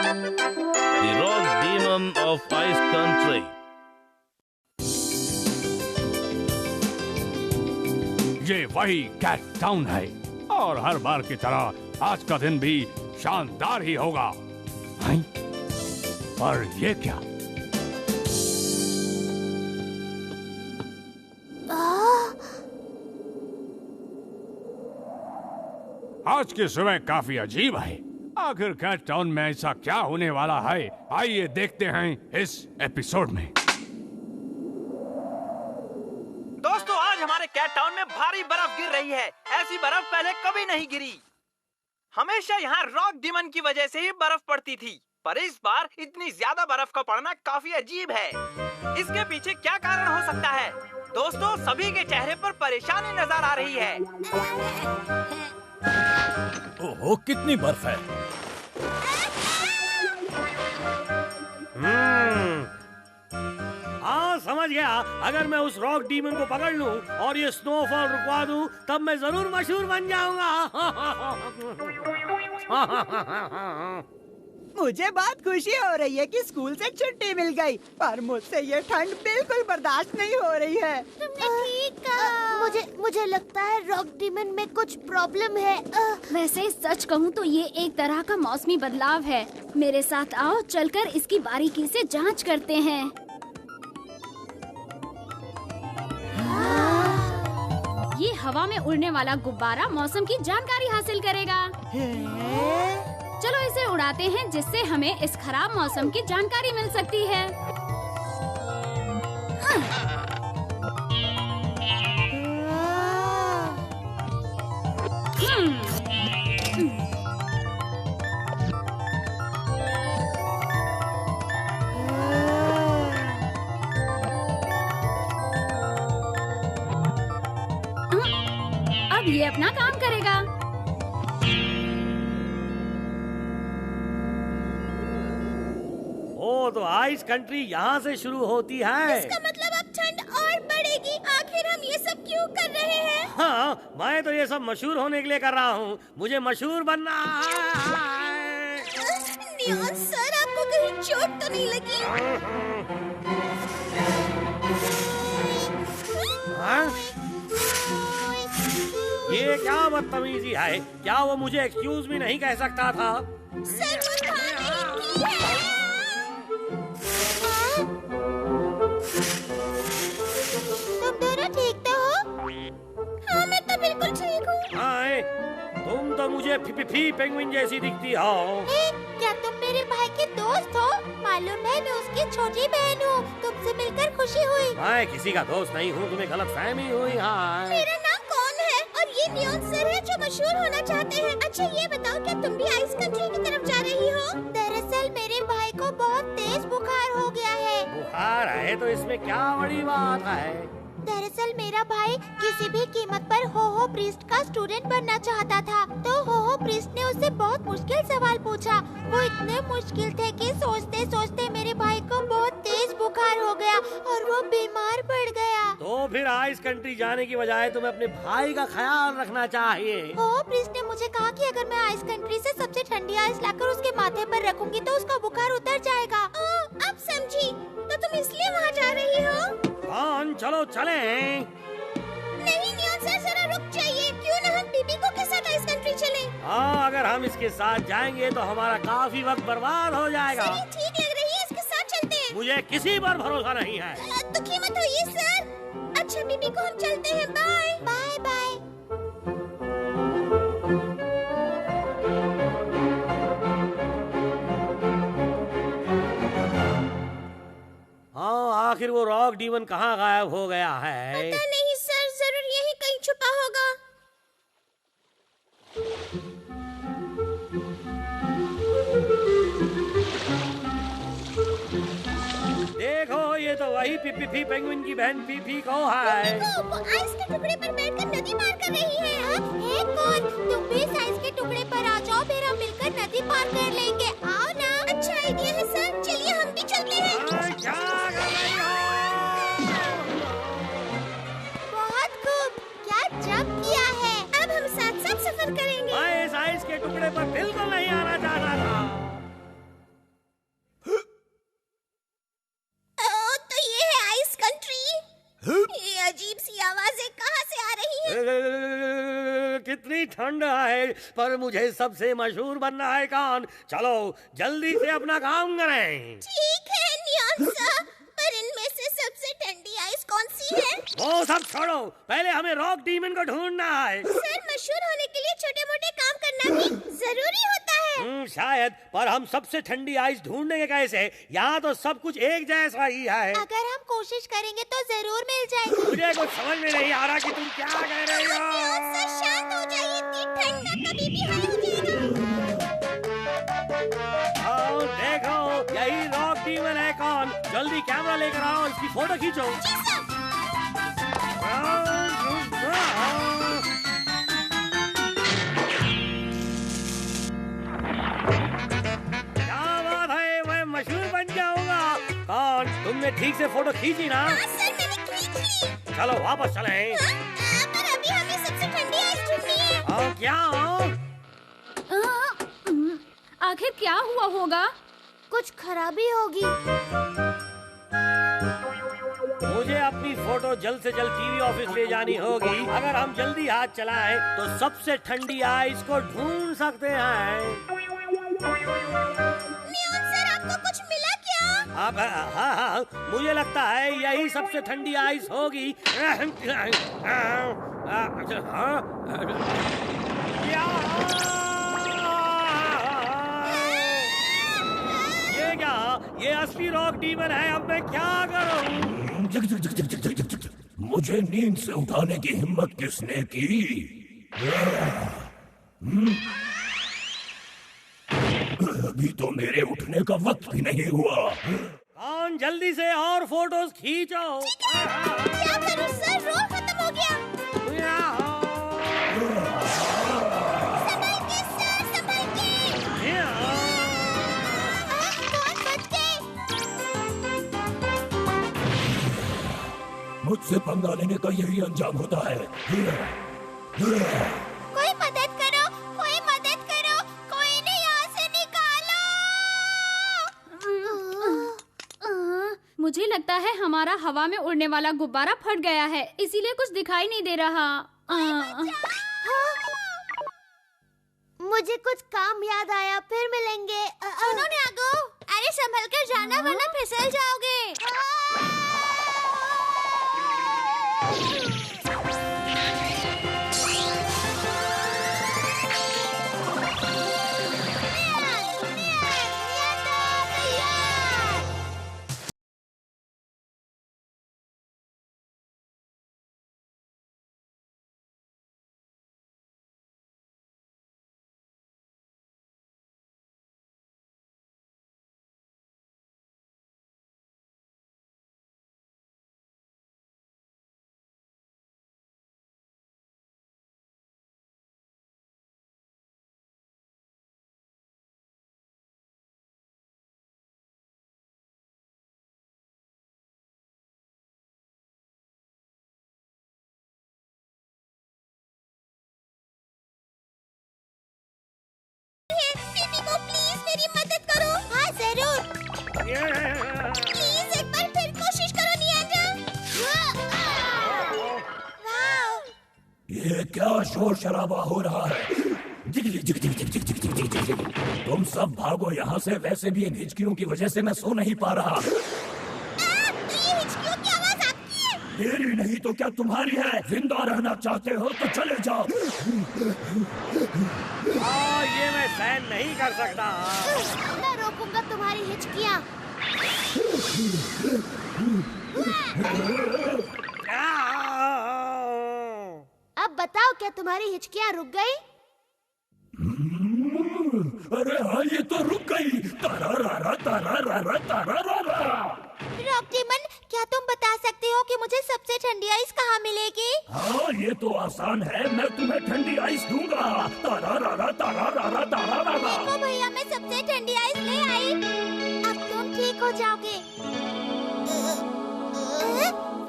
The rock demon of ice country. ये वही cat town है और हर बार की तरह आज का दिन भी शानदार ही होगा। हैं? पर ये क्या? आज की सुबह काफी अजीब है। आखिर कैट टाउन में ऐसा क्या होने वाला है, आइए देखते हैं इस एपिसोड में। दोस्तों, आज हमारे कैट टाउन में भारी बर्फ गिर रही है। ऐसी बर्फ पहले कभी नहीं गिरी। हमेशा यहाँ रॉक डीमन की वजह से ही बर्फ पड़ती थी, पर इस बार इतनी ज्यादा बर्फ का पड़ना काफी अजीब है। इसके पीछे क्या कारण हो सकता है? दोस्तों, सभी के चेहरे पर परेशानी नजर आ रही है। ओहो, कितनी बर्फ है। हाँ, समझ गया। अगर मैं उस रॉक डीमन को पकड़ लूं और ये स्नोफॉल रुकवा दूं, तब मैं जरूर मशहूर बन जाऊंगा। मुझे बहुत खुशी हो रही है कि स्कूल से छुट्टी मिल गई, पर मुझसे ये ठंड बिल्कुल बर्दाश्त नहीं हो रही है। तुमने ठीक कहा। मुझे लगता है रॉक डीमन में कुछ प्रॉब्लम है। वैसे सच कहूँ तो ये एक तरह का मौसमी बदलाव है। मेरे साथ आओ, चलकर इसकी बारीकी से जांच करते हैं। ये हवा में उड़ने वाला गुब्बारा मौसम की जानकारी हासिल करेगा। चलो इसे उड़ाते हैं, जिससे हमें इस खराब मौसम की जानकारी मिल सकती है। अब ये अपना काम करेगा। तो आइस कंट्री यहाँ से शुरू होती है। इसका मतलब अब ठंड और बढ़ेगी। आखिर हम ये सब क्यों कर रहे हैं? हाँ, मैं तो ये सब मशहूर होने के लिए कर रहा हूँ। मुझे मशहूर बनना है। नियॉन सर, आपको कहीं चोट तो नहीं लगी? हाँ? ये क्या बदतमीजी है? क्या वो मुझे एक्सक्यूज भी नहीं कह सकता था? सर, वो था नहीं की है। तुम दोनों ठीक तो हो? हाँ, मैं तो बिल्कुल ठीक हूँ। हाँ, तुम तो मुझे फी पेंगुइन जैसी दिखती हो। क्या तुम मेरे भाई के दोस्त हो? मालूम है, मैं उसकी छोटी बहन हूँ। तुमसे मिलकर खुशी हुई। मैं किसी का दोस्त नहीं हूँ, तुम्हें गलतफहमी हुई। हाँ, मेरा नाम कौन है? और ये नियॉन सर है जो मशहूर होना चाहते हैं। अच्छा, ये बताओ, क्या तुम भी आइस कंट्री की तरफ जा रही हो? दरअसल मेरे भाई को बहुत तेज बुखार हो गया है। बुखार है तो इसमें क्या बड़ी बात है? दरअसल मेरा भाई किसी भी कीमत पर हो प्रीस्ट का स्टूडेंट बनना चाहता था, तो हो प्रीस्ट ने उससे बहुत मुश्किल सवाल पूछा। वो इतने मुश्किल थे कि सोचते सोचते मेरे भाई को बहुत तेज बुखार हो गया और वो बीमार पड़ गया। तो फिर आइस कंट्री जाने की बजाय तुम्हें अपने भाई का ख्याल रखना चाहिए। हो प्रीस्ट ने मुझे कहा कि अगर मैं आइस कंट्री से सबसे ठंडी आइस लाकर उसके माथे पर रखूंगी तो उसका बुखार उतर जाएगा। अब समझी, तो तुम इसलिए वहाँ जा रही हो? कौन, चलो चले। नहीं नियॉन सर, जरा रुक जाइए। क्यों ना हम पीपीको के साथ आइस कंट्री चलें? हाँ, अगर हम इसके साथ जाएंगे तो हमारा काफी वक्त बर्बाद हो जाएगा। सही ठीक लग रही है, इसके साथ चलते हैं। मुझे किसी पर भरोसा नहीं है। दुखी मत होइए सर। अच्छा पीपीको, हम चलते हैं। Bye bye bye. हाँ, आखिर वो रॉक डीमन कहाँ गायब हो गया है? पता नहीं सर, जरूर यहीं कहीं छुपा होगा। देखो, ये तो वही फी पेंगुइन की बहन फी को है। वो आइस के टुकड़े पर बैठकर नदी पार कर रही है। हे कौन, तुम भी इस आइस के टुकड़े पर आ जाओ, फिर हम मिलकर नदी पार कर लेंगे। आओ ना। अच्छा आइडिया है सर, चलिए हम भी चलते हैं। क्या कर रही हो? बहुत खूब, क्या जंप किया है। अब हम साथ साथ सफर करेंगे। मैं इस आइस के टुकड़े पर बिल्कुल नहीं आना चाहता था। कितनी ठंड है, पर मुझे सबसे मशहूर बनना है कौन। चलो जल्दी से अपना काम करें। ठीक है नियॉन सर, पर इनमें से सबसे ठंडी आइस कौन सी है? वो सब छोड़ो, पहले हमें रॉक डीमन को ढूंढना है। सर मशहूर होने के लिए छोटे मोटे काम करना भी जरूरी होता है। शायद, पर हम सबसे ठंडी आइस ढूंढेंगे कैसे? यहाँ तो सब कुछ एक जैसा ही है। अगर हम कोशिश करेंगे तो जरूर मिल जाएगी। मुझे कुछ समझ में नहीं आ रहा कि तुम क्या कह रहे हो। सर शांत हो जाइए, इतनी ठंड में कभी भी हाई हो जाएगा। आओ देखो, यही रॉक डीमन है कौन। जल्दी कैमरा लेकर आओ, इसकी फोटो खींचो। क्या बात है, मैं मशहूर बन जाऊंगा। कौन, तुमने ठीक से फोटो खींची ना? हाँ सर, मैंने खींच ली। चलो वापस चलें। पर अभी हमें सबसे ठंडी आइस ढूंढनी है। क्या? आखिर क्या हुआ होगा? कुछ खराबी होगी। मुझे अपनी फोटो जल्द से जल्द टीवी ऑफिस ले जानी होगी। अगर हम जल्दी हाथ चलाएं तो सबसे ठंडी आइस को ढूंढ सकते हैं। नियॉन सर, आपको कुछ मिला क्या? अब हाँ, मुझे लगता है यही सबसे ठंडी आइस होगी। ये असली रॉक डीमन है। अब मैं क्या करूं? मुझे नींद से उठाने की हिम्मत किसने की? अभी तो मेरे उठने का वक्त भी नहीं हुआ। कौन, जल्दी से और फोटोज खींचो। क्या करूं सर, रोल खत्म हो गया। संभाल के सर, संभाल के। कौन बच गए? मुझसे पंगा लेने का यही अंजाम होता है। कोई मदद करो, कोई मदद करो, कोई नहीं यहाँ से निकालो। मुझे लगता है हमारा हवा में उड़ने वाला गुब्बारा फट गया है, इसीलिए कुछ दिखाई नहीं दे रहा। मुझे कुछ काम याद आया, फिर मिलेंगे। सुनो न्यागो, अरे संभल कर जाना वरना फिसल जाओगे। को प्लीज मेरी मदद करो। हाँ जरूर, प्लीज एक बार फिर कोशिश करो नियंत्रण। वाह, ये क्या शोर शराबा हो रहा है? तुम सब भागो यहाँ से, वैसे भी इन हिचकियों की वजह से मैं सो नहीं पा रहा। ये हिचकियों की आवाज आपकी है? मेरी नहीं तो क्या तुम्हारी है? जिंदा रहना चाहते हो तो चले जाओ। ये मैं सहन नहीं कर सकता। मैं रोकूंगा तुम्हारी हिचकियाँ। अब बताओ, क्या तुम्हारी हिचकियाँ रुक गई? अरे हाँ, ये तो रुक गई। तारा तारा। रॉकडीमन, क्या तुम बता सकते हो कि मुझे सबसे ठंडी आइस कहाँ मिलेगी? हाँ, ये तो आसान है, मैं तुम्हें ठंडी आइस दूंगा। तारा तारा। देखो भैया, मैं सबसे ठंडी आइस ले आई। अब तुम ठीक हो जाओगे।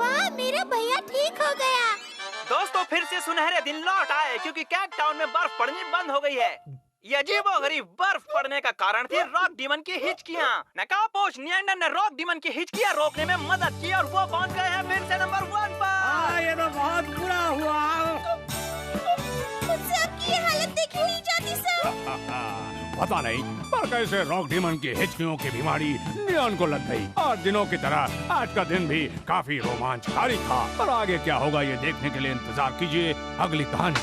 वाह, मेरा भैया ठीक हो गया। दोस्तों, फिर से सुनहरे दिन लौट आए क्योंकि कैट टाउन में बर्फ पड़नी बंद हो गई है। ये अजीबोगरीब बर्फ पड़ने का कारण थी रॉक डीमन की हिचकियाँ। नकाबपोश नियंडर ने रॉक डीमन की हिचकियाँ रोकने में मदद की और वो पहुँच गए हैं फिर से नंबर 1 पर। ये तो बहुत बुरा हुआ। मुझसे पता नहीं, पर कैसे रॉक डीमन की हिचकियों की बीमारी नियॉन को लग गई और दिनों की तरह आज का दिन भी काफी रोमांचकारी था। और आगे क्या होगा ये देखने के लिए इंतजार कीजिए अगली कहानी।